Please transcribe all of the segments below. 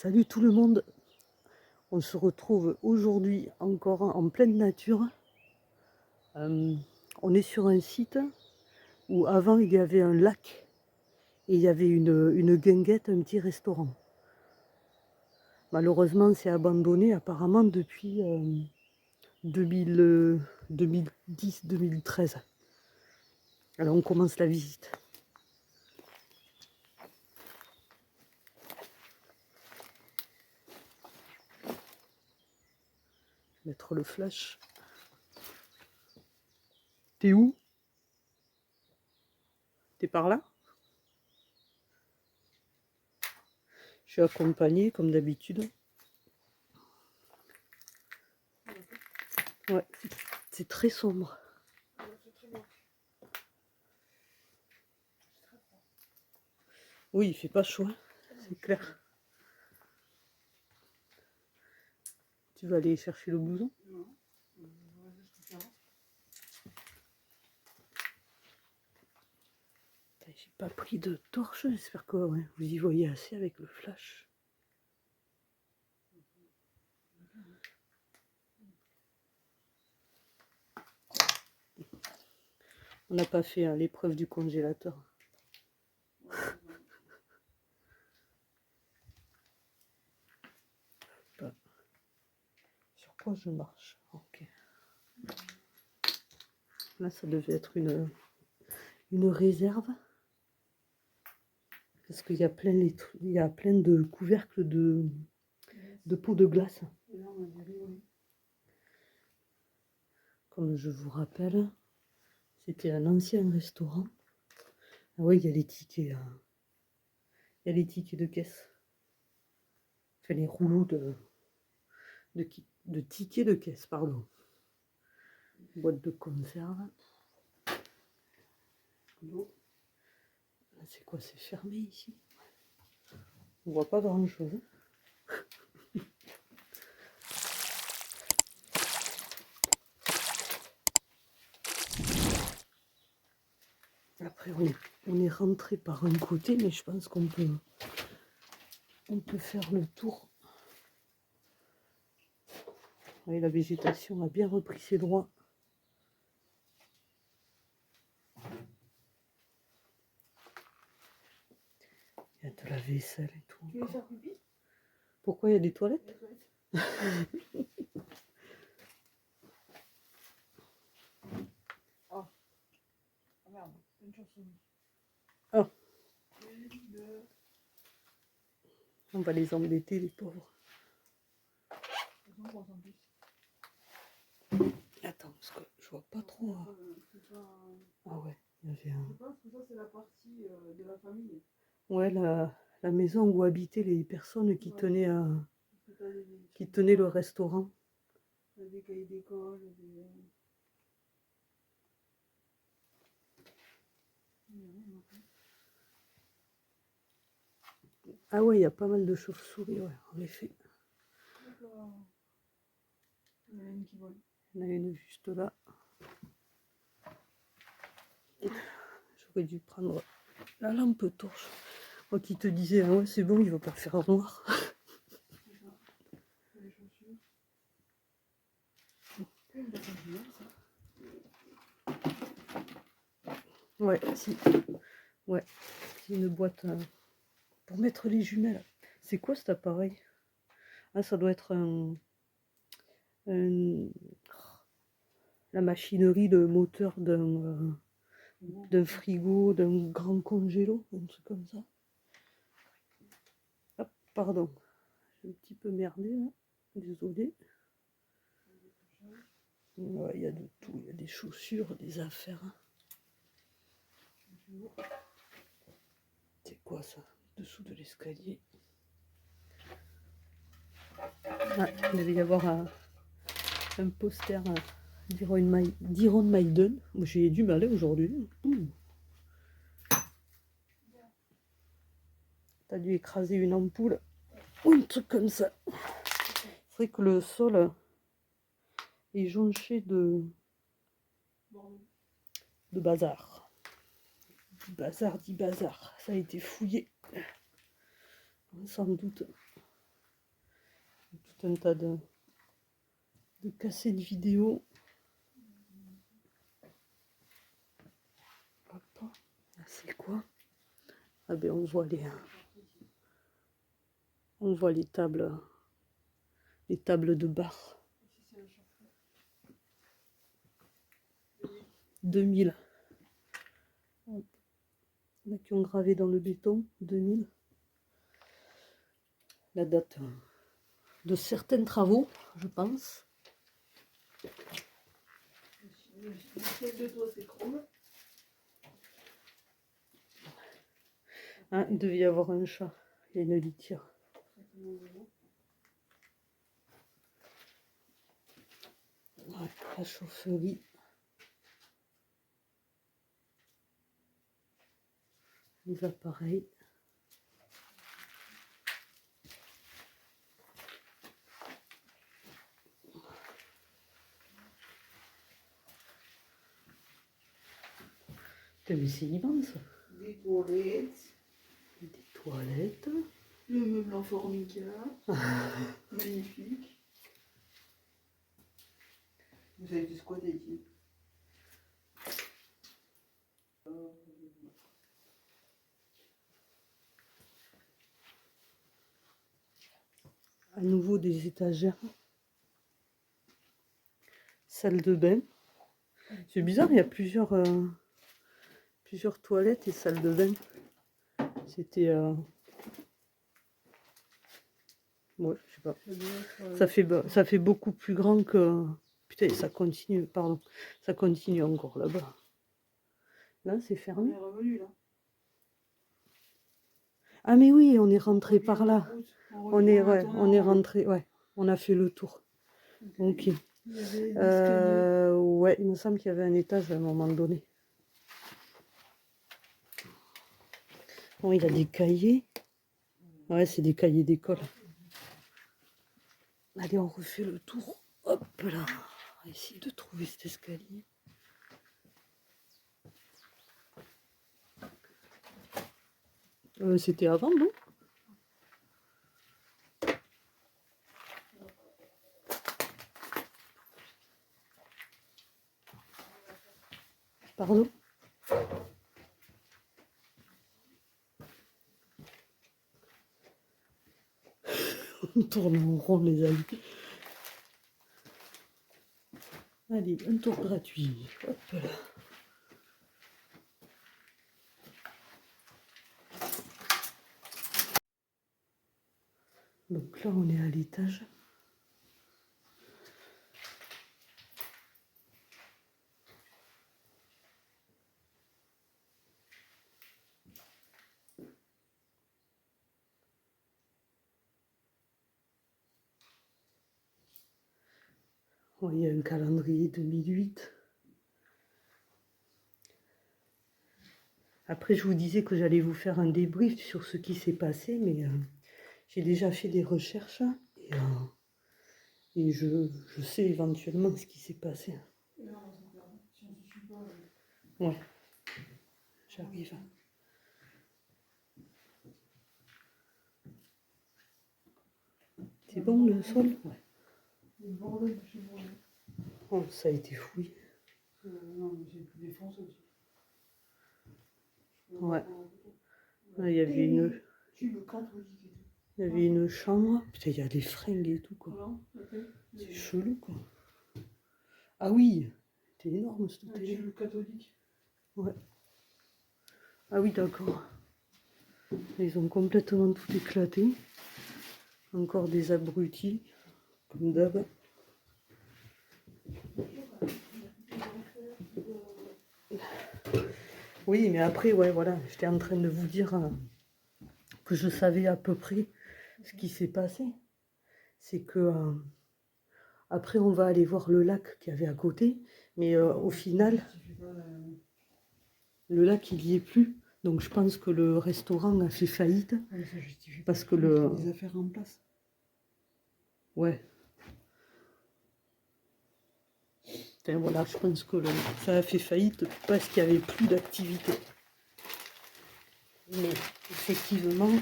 Salut tout le monde, on se retrouve aujourd'hui encore en pleine nature. On est sur un site où avant il y avait un lac et il y avait une guinguette, un petit restaurant. Malheureusement c'est abandonné apparemment depuis 2010-2013. Alors on commence la visite. Mettre le flash. T'es où? T'es par là? Je suis accompagnée comme d'habitude. Ouais, c'est très sombre. Oui, il fait pas chaud, hein, c'est clair. Tu vas aller chercher le blouson? J'ai pas pris de torche, j'espère que ouais, vous y voyez assez avec le flash. On n'a pas fait l'épreuve du congélateur. Sur quoi je marche? Ok. Là, ça devait être une réserve. Parce qu'il y a plein, il y a plein de couvercles de pots de glace. Comme je vous rappelle, c'était un ancien restaurant. Ah oui, il y a les tickets. Il y a les tickets de caisse. Enfin, les rouleaux de tickets de caisse, pardon. Boîte de conserve. C'est quoi? C'est fermé ici? On voit pas grand chose. Après on est rentré par un côté, mais je pense qu'on peut faire le tour. Oui, la végétation a bien repris ses droits. Il y a de la vaisselle et tout. Tu veux faire pipi? Pourquoi il y a des toilettes? Oh. Ah merde, c'est une chanson. Oh. On va les embêter, les pauvres. Attends, parce que je vois pas trop. Ah ouais, il y avait un... Je pense que ça c'est la partie de la famille. Ouais, la maison où habitaient les personnes qui tenaient le restaurant. Des cahiers d'école, Ah ouais, il y a pas mal de chauves-souris, ouais, en effet. Il y en a une qui vole. Il y en a une juste là. J'aurais dû prendre la lampe torche. Moi qui te disais, ah ouais, c'est bon, il va pas faire noir. Les chaussures. Ouais, si. Ouais, c'est une boîte pour mettre les jumelles. C'est quoi cet appareil? Ah, ça doit être la machinerie, le moteur d'un frigo, d'un grand congélo, un truc comme ça. Hop, pardon, j'ai un petit peu merdé là, désolé. Ouais, il y a de tout, il y a des chaussures, des affaires. C'est quoi ça? Dessous de l'escalier. Ah, il devait y avoir un poster d'Iron Maiden. J'ai du mal aujourd'hui. T'as dû écraser une ampoule ou un truc comme ça. C'est vrai que le sol est jonché de bazar. Du bazar dit bazar. Ça a été fouillé. Sans doute. tout un tas de cassettes vidéo. Hop. Là, c'est quoi? Ah ben on voit les tables de bar. Ici, c'est le chauffe-eau. 2000. Hop. Là qui ont gravé dans le béton 2000. La date de certains travaux, je pense. Le ciel de toit, c'est chrome. Ah, il devait y avoir un chat et une litière. Ouais, la chaufferie. Les appareils. Putain, mais c'est immense. Des toilettes. Des toilettes. Le meuble en formica. Magnifique. Vous avez dit quoi ici? À nouveau des étagères. Salle de bain. C'est bizarre, il y a plusieurs toilettes et salles de bain. C'était... ouais, je sais pas. Ça fait beaucoup plus grand que... Putain, ça continue, pardon. Ça continue encore là-bas. Là, c'est On fermé. est revenu là. Ah mais oui, on est rentré par là. On est rentré, ouais. On a fait le tour. Ok. Il y avait des escaliers. Ouais, il me semble qu'il y avait un étage à un moment donné. Bon, il a des cahiers. Ouais, c'est des cahiers d'école. Allez, on refait le tour. Hop là. On va essayer de trouver cet escalier. C'était avant, non? Pardon? On tourne en rond, les amis. Allez, un tour gratuit. Hop là. Donc là, on est à l'étage. Oh, il y a un calendrier 2008. Après, je vous disais que j'allais vous faire un débrief sur ce qui s'est passé, mais j'ai déjà fait des recherches et je sais éventuellement ce qui s'est passé. Ouais, j'arrive. C'est bon le sol? Ouais. Le bordel de chez moi. Oh, ça a été fouillé. Non, mais j'ai pu défoncer aussi. Ouais. Là, il y avait une... Tube catholique et tout. Il y avait une chambre. Putain, il y a des fringues et tout, quoi. Voilà, ok. C'est chelou, quoi. Ah oui, c'était énorme, cette Un télé. tube catholique. Ouais. Ah oui, d'accord. Ils ont complètement tout éclaté. Encore des abrutis, comme d'hab. Oui, mais après, ouais, voilà, j'étais en train de vous dire que je savais à peu près ce qui s'est passé. C'est que après, on va aller voir le lac qu'il y avait à côté, mais au final, le lac, il n'y est plus. Donc, je pense que le restaurant a fait faillite. Ça justifie parce que le... des affaires en place. Ouais. Enfin, voilà, je pense que ça a fait faillite parce qu'il n'y avait plus d'activité. Mais effectivement,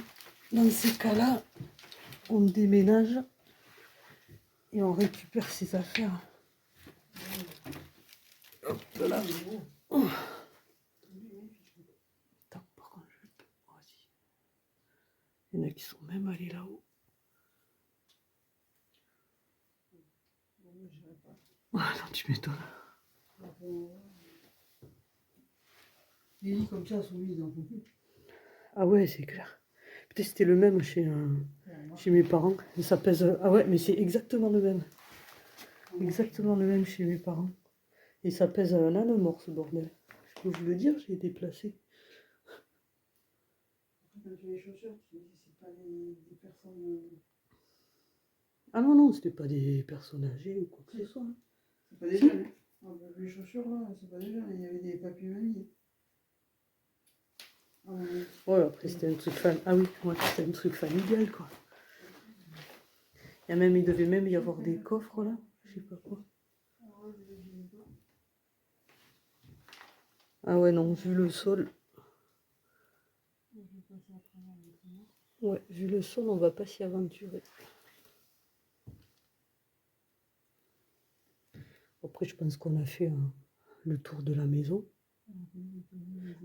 dans ces cas-là, on déménage et on récupère ses affaires. Hop là. Oh. Attends, par contre, je peux. Vas-y. Il y en a qui sont même allés là-haut. Ah non, tu m'étonnes. Les lits comme ça sont mis dans ton cul. Ah ouais, c'est clair. Peut-être c'était le même chez mes parents. Et ça pèse. Ah ouais, mais c'est exactement le même. Exactement le même chez mes parents. Et ça pèse un âne mort, ce bordel. Je peux vous le dire, j'ai été placé. Quand tu mets les chaussures, tu dis c'est pas des personnes. Ah non, non, c'était pas des personnes âgées ou quoi que ce soit. Hein. C'est pas des jeunes. Ah, bah, les chaussures là, c'est pas des jeunes, il y avait des papiers mamies. Ah, ouais. Ouais, après c'était un truc Ah oui, ouais, c'était un truc familial, quoi. Il devait même y avoir des coffres là, je sais pas quoi. Ah ouais, non, vu le sol. Ouais, vu le sol, on va pas s'y aventurer. Après, je pense qu'on a fait le tour de la maison.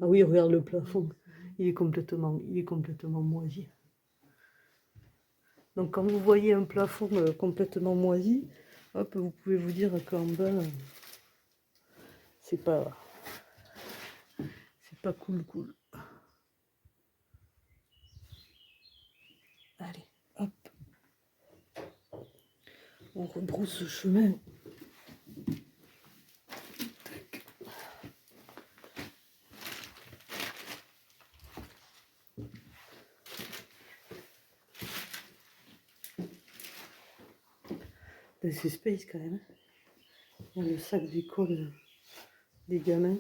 Ah oui, regarde le plafond. Il est complètement moisi. Donc quand vous voyez un plafond complètement moisi, hop, vous pouvez vous dire qu'en bas, c'est pas cool. Allez, hop. On rebrousse ce chemin. Tac. C'est space quand même. Il y a le sac d'école des gamins.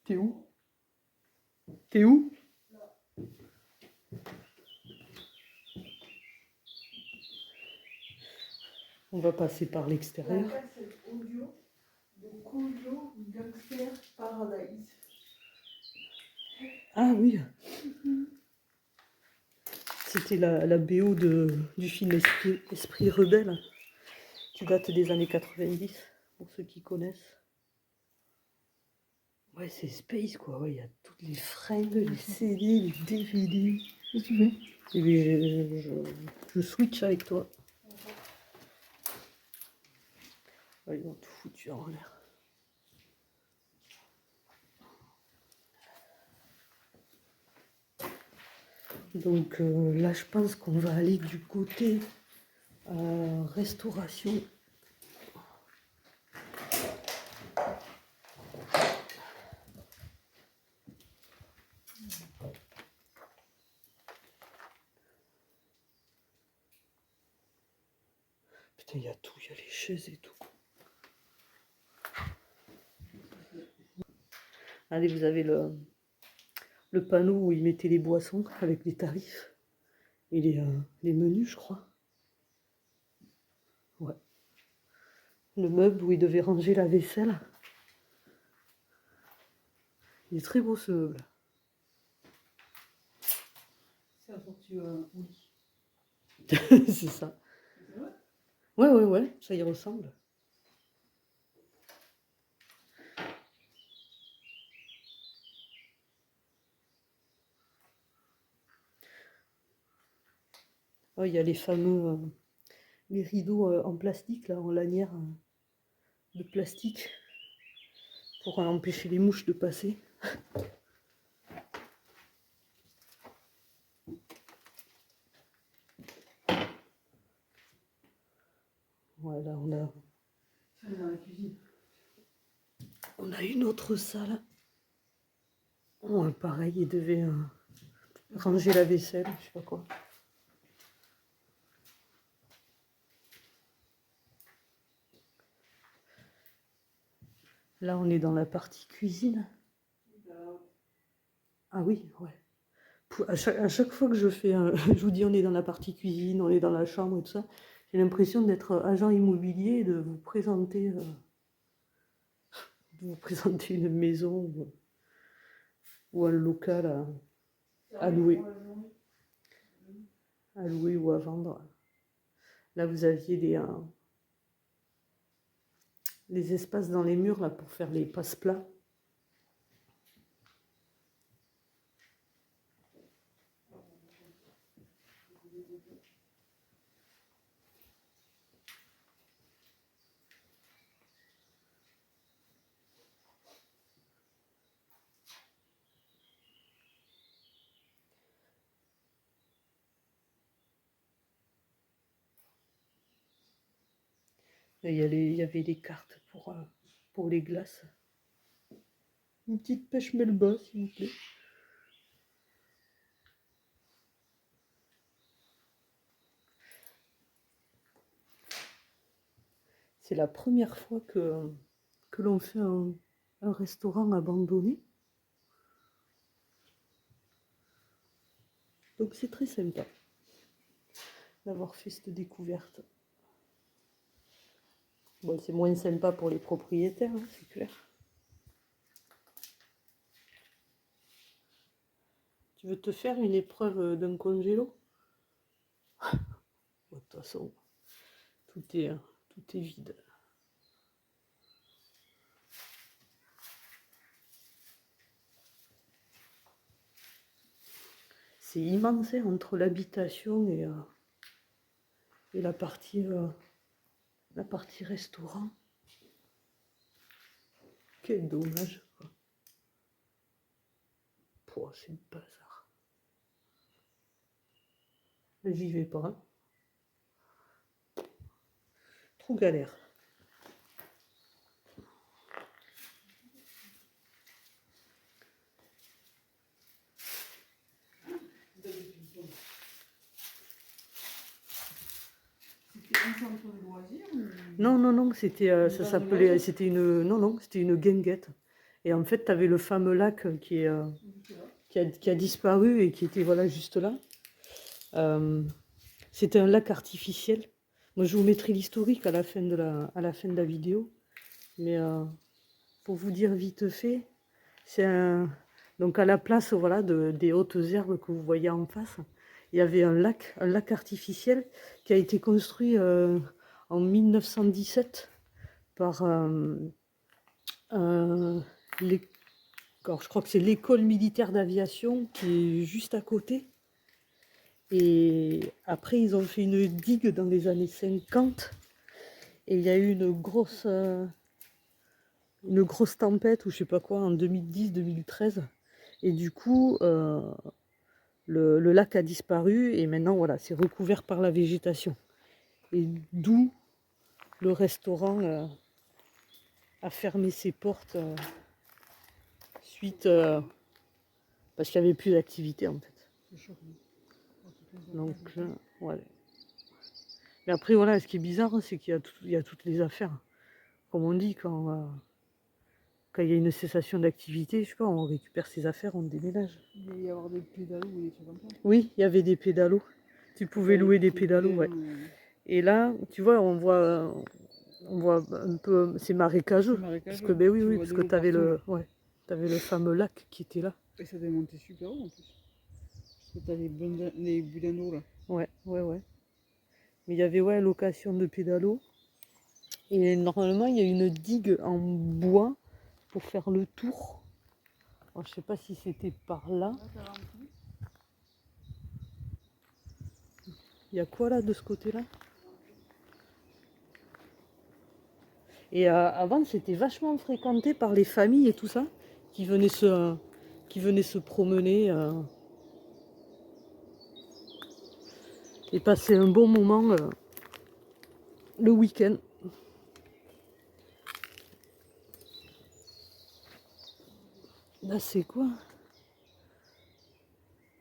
T'es où? T'es où? On va passer par l'extérieur. La cassette audio de Kojo Gangster Paradise. Ah oui. C'était la BO du film Esprit Rebelle, qui date des années 90, pour ceux qui connaissent. Ouais, c'est space quoi, ouais, il y a toutes les fringues, les CD, les DVD. Qu'est-ce que tu fais? Et bien, je switch avec toi. Ouais, ils ont tout foutu en l'air. Donc là, je pense qu'on va aller du côté restauration. Putain, il y a tout, il y a les chaises et tout. Allez, vous avez le panneau où ils mettaient les boissons avec les tarifs et les menus, je crois. Ouais. Le meuble où ils devaient ranger la vaisselle. Il est très beau ce meuble. C'est assorti au lit. C'est ça. C'est vrai? Ouais, ça y ressemble. Oh, il y a les fameux les rideaux en plastique, là, en lanière de plastique, pour empêcher les mouches de passer. Voilà, Ça, dans la cuisine. on a une autre salle. Oh, pareil, ils devaient ranger la vaisselle, je sais pas quoi. Là, on est dans la partie cuisine. Ah oui, ouais. À chaque fois que je fais, je vous dis, on est dans la partie cuisine, on est dans la chambre et tout ça, j'ai l'impression d'être agent immobilier et de vous présenter une maison ou un local à louer ou à vendre. Là, vous aviez les espaces dans les murs là pour faire les passe-plats. Et il y avait les cartes pour les glaces. Une petite pêche melba, s'il vous plaît. C'est la première fois que l'on fait un restaurant abandonné. Donc c'est très sympa d'avoir fait cette découverte. Bon, c'est moins sympa pour les propriétaires, hein, c'est clair. Tu veux te faire une épreuve d'un congélo? Bon, de toute façon, tout est vide. C'est immense hein, entre l'habitation et la partie restaurant. Quel dommage. Oh, c'est le bazar. J'y vais pas. Hein. Trop galère. Non, c'était c'était une guinguette. Et en fait, tu avais le fameux lac qui a disparu et qui était voilà juste là. C'était un lac artificiel. Moi, je vous mettrai l'historique à la fin de la vidéo. Mais pour vous dire vite fait, donc à la place voilà des hautes herbes que vous voyez en face, il y avait un lac artificiel qui a été construit en 1917 par je crois que c'est l'école militaire d'aviation qui est juste à côté. Et après, ils ont fait une digue dans les années 50. Et il y a eu une grosse tempête ou je sais pas quoi en 2010-2013. Et du coup, le lac a disparu et maintenant, voilà, c'est recouvert par la végétation. Et d'où le restaurant a fermé ses portes suite parce qu'il n'y avait plus d'activité en fait. Donc, ouais. Mais après, voilà, ce qui est bizarre, c'est qu'il y a toutes les affaires. Comme on dit, quand il y a une cessation d'activité, je sais pas, on récupère ses affaires, on déménage. Il va y avoir des pédalos ou des trucs comme ça. Oui, il y avait des pédalos. Tu pouvais louer des pédalos, ouais. Et là, tu vois, on voit un peu, c'est marécageux. Parce que, ben oui, parce que tu avais le fameux lac qui était là. Et ça devait monter super haut en plus. Parce que tu as les boudins d'eau là. Ouais. Mais il y avait, location de pédalos. Et normalement, il y a une digue en bois pour faire le tour. Alors, je sais pas si c'était par là. Il y a quoi là de ce côté-là? Et avant, c'était vachement fréquenté par les familles et tout ça, qui venaient se promener et passer un bon moment le week-end. Là, c'est quoi?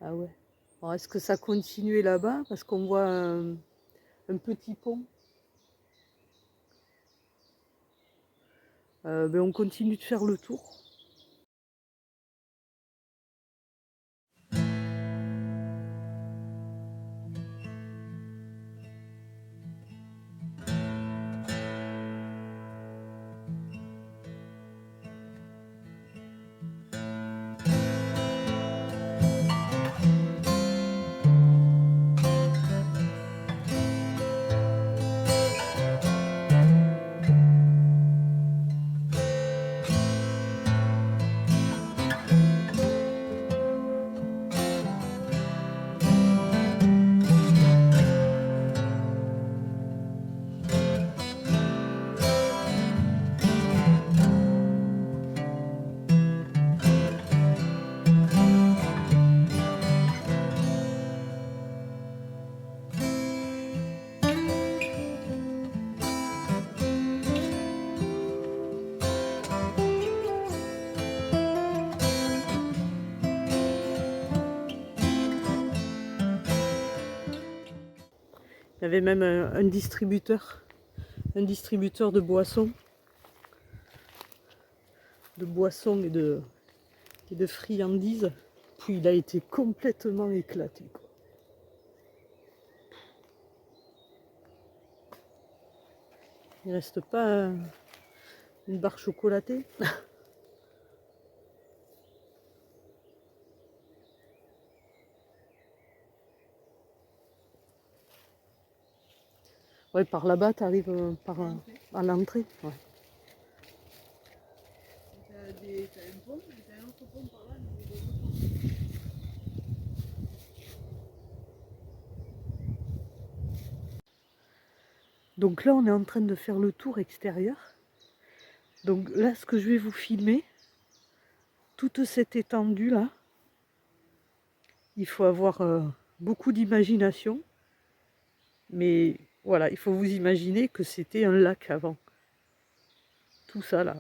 Ah ouais. Alors, est-ce que ça continuait là-bas? Parce qu'on voit un petit pont. Ben, on continue de faire le tour. y avait même un distributeur de boissons et de friandises. Puis il a été complètement éclaté, quoi. Il reste pas une barre chocolatée. Ouais, par là-bas, tu arrives à l'entrée. Ouais. T'as un pont, et t'as un autre pont par là, mais Donc là, on est en train de faire le tour extérieur. Donc là, ce que je vais vous filmer, toute cette étendue-là, il faut avoir beaucoup d'imagination. Mais voilà, il faut vous imaginer que c'était un lac avant. Tout ça là.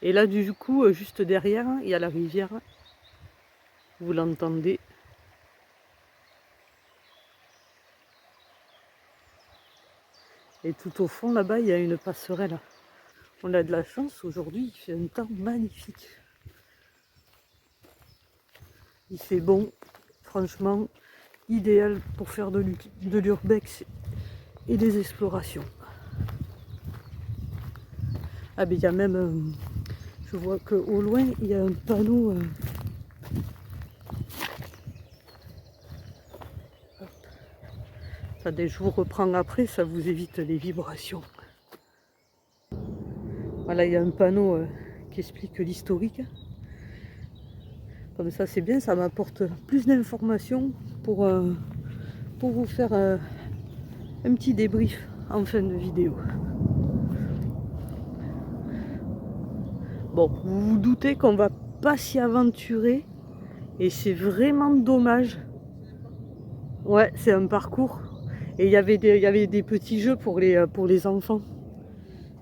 Et là, du coup, juste derrière, il y a la rivière. Vous l'entendez. Et tout au fond, là-bas, il y a une passerelle. On a de la chance, aujourd'hui, il fait un temps magnifique. Il fait bon, franchement, idéal pour faire de l'urbex et des explorations. Ah ben il y a même, je vois qu'au loin, il y a un panneau. Attendez, je vous reprends après, ça vous évite les vibrations. Voilà, il y a un panneau qui explique l'historique. Comme ça, c'est bien, ça m'apporte plus d'informations pour vous faire un petit débrief en fin de vidéo. Bon, vous vous doutez qu'on va pas s'y aventurer et c'est vraiment dommage. Ouais, c'est un parcours et il y avait des petits jeux pour les enfants.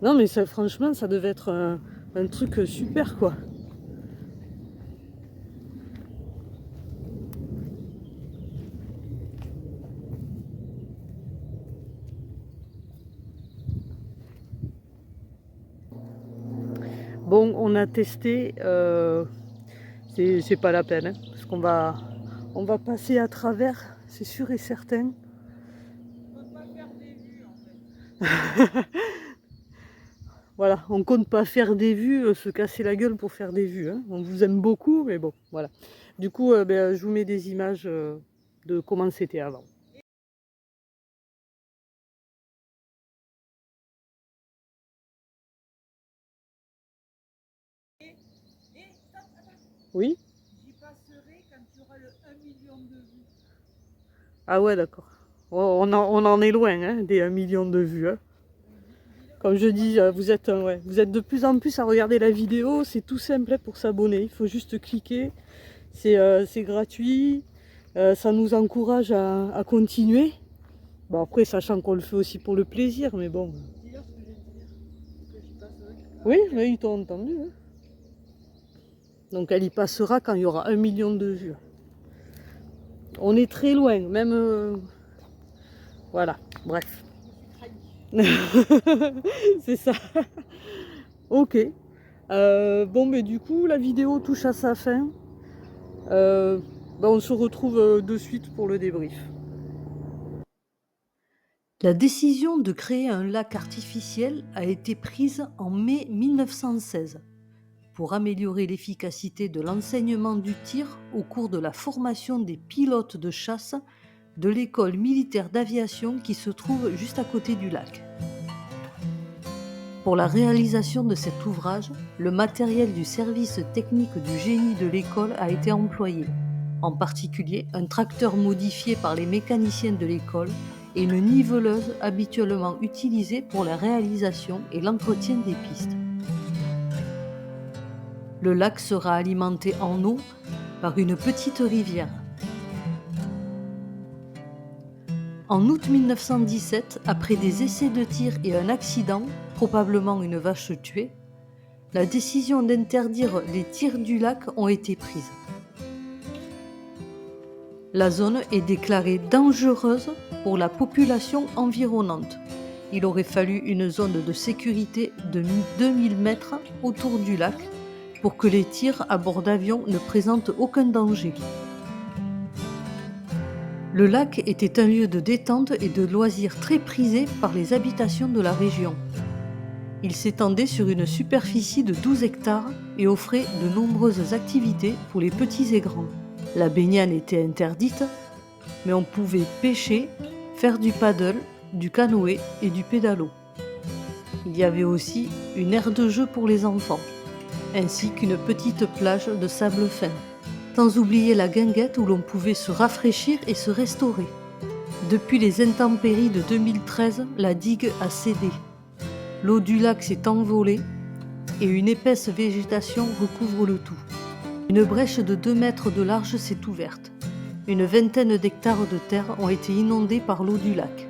Non mais ça, franchement, ça devait être un truc super, quoi. Bon, on a testé, c'est pas la peine, hein, parce on va passer à travers, c'est sûr et certain. on peut pas faire des vues en fait. Voilà, on compte pas faire des vues, se casser la gueule pour faire des vues, hein. On vous aime beaucoup, mais bon, voilà. Du coup, je vous mets des images de comment c'était avant. Et stop, attends, Oui? j'y passerai quand tu auras le 1 million de vues. Ah ouais, d'accord. Oh, on en est loin, hein, des 1 million de vues, hein. Comme je dis, ouais, vous êtes de plus en plus à regarder la vidéo, c'est tout simple, hein, pour s'abonner. Il faut juste cliquer, c'est gratuit, ça nous encourage à continuer. Bon, après, sachant qu'on le fait aussi pour le plaisir, mais bon. Dis-leur ce que je vais te dire. Que j'y passerai. Oui, mais ils t'ont entendu, hein. Donc elle y passera quand il y aura 1 million de vues. On est très loin, même... voilà, bref. Je me suis trahie. C'est ça. Ok. Bon, mais du coup, la vidéo touche à sa fin. On se retrouve de suite pour le débrief. La décision de créer un lac artificiel a été prise en mai 1916 pour améliorer l'efficacité de l'enseignement du tir au cours de la formation des pilotes de chasse de l'école militaire d'aviation qui se trouve juste à côté du lac. Pour la réalisation de cet ouvrage, le matériel du service technique du génie de l'école a été employé, en particulier un tracteur modifié par les mécaniciens de l'école et une niveleuse habituellement utilisée pour la réalisation et l'entretien des pistes. Le lac sera alimenté en eau par une petite rivière. En août 1917, après des essais de tir et un accident, probablement une vache tuée, la décision d'interdire les tirs du lac ont été prises. La zone est déclarée dangereuse pour la population environnante. Il aurait fallu une zone de sécurité de 2000 mètres autour du lac pour que les tirs à bord d'avions ne présentent aucun danger. Le lac était un lieu de détente et de loisirs très prisé par les habitations de la région. Il s'étendait sur une superficie de 12 hectares et offrait de nombreuses activités pour les petits et grands. La baignade était interdite, mais on pouvait pêcher, faire du paddle, du canoë et du pédalo. Il y avait aussi une aire de jeu pour les enfants, ainsi qu'une petite plage de sable fin. Sans oublier la guinguette où l'on pouvait se rafraîchir et se restaurer. Depuis les intempéries de 2013, la digue a cédé. L'eau du lac s'est envolée et une épaisse végétation recouvre le tout. Une brèche de 2 mètres de large s'est ouverte. Une vingtaine d'hectares de terre ont été inondés par l'eau du lac.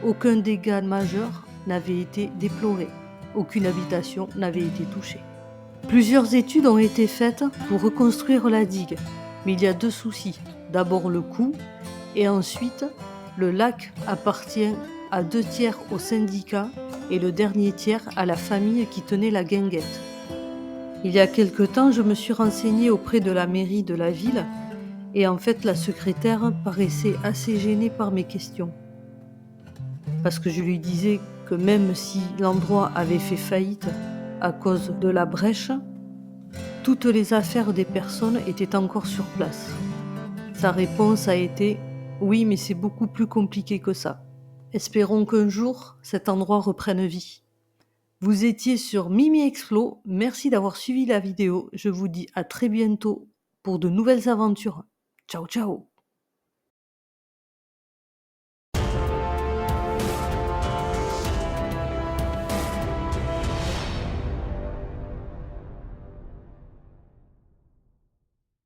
Aucun dégât majeur n'avait été déploré. Aucune habitation n'avait été touchée. Plusieurs études ont été faites pour reconstruire la digue, mais il y a 2 soucis. D'abord le coût, et ensuite, le lac appartient à 2 tiers au syndicat et le dernier tiers à la famille qui tenait la guinguette. Il y a quelque temps, je me suis renseignée auprès de la mairie de la ville, et en fait, la secrétaire paraissait assez gênée par mes questions. Parce que je lui disais que même si l'endroit avait fait faillite à cause de la brèche, toutes les affaires des personnes étaient encore sur place. Sa réponse a été « Oui, mais c'est beaucoup plus compliqué que ça. Espérons qu'un jour, cet endroit reprenne vie. » Vous étiez sur Mimi Explo, merci d'avoir suivi la vidéo. Je vous dis à très bientôt pour de nouvelles aventures. Ciao ciao!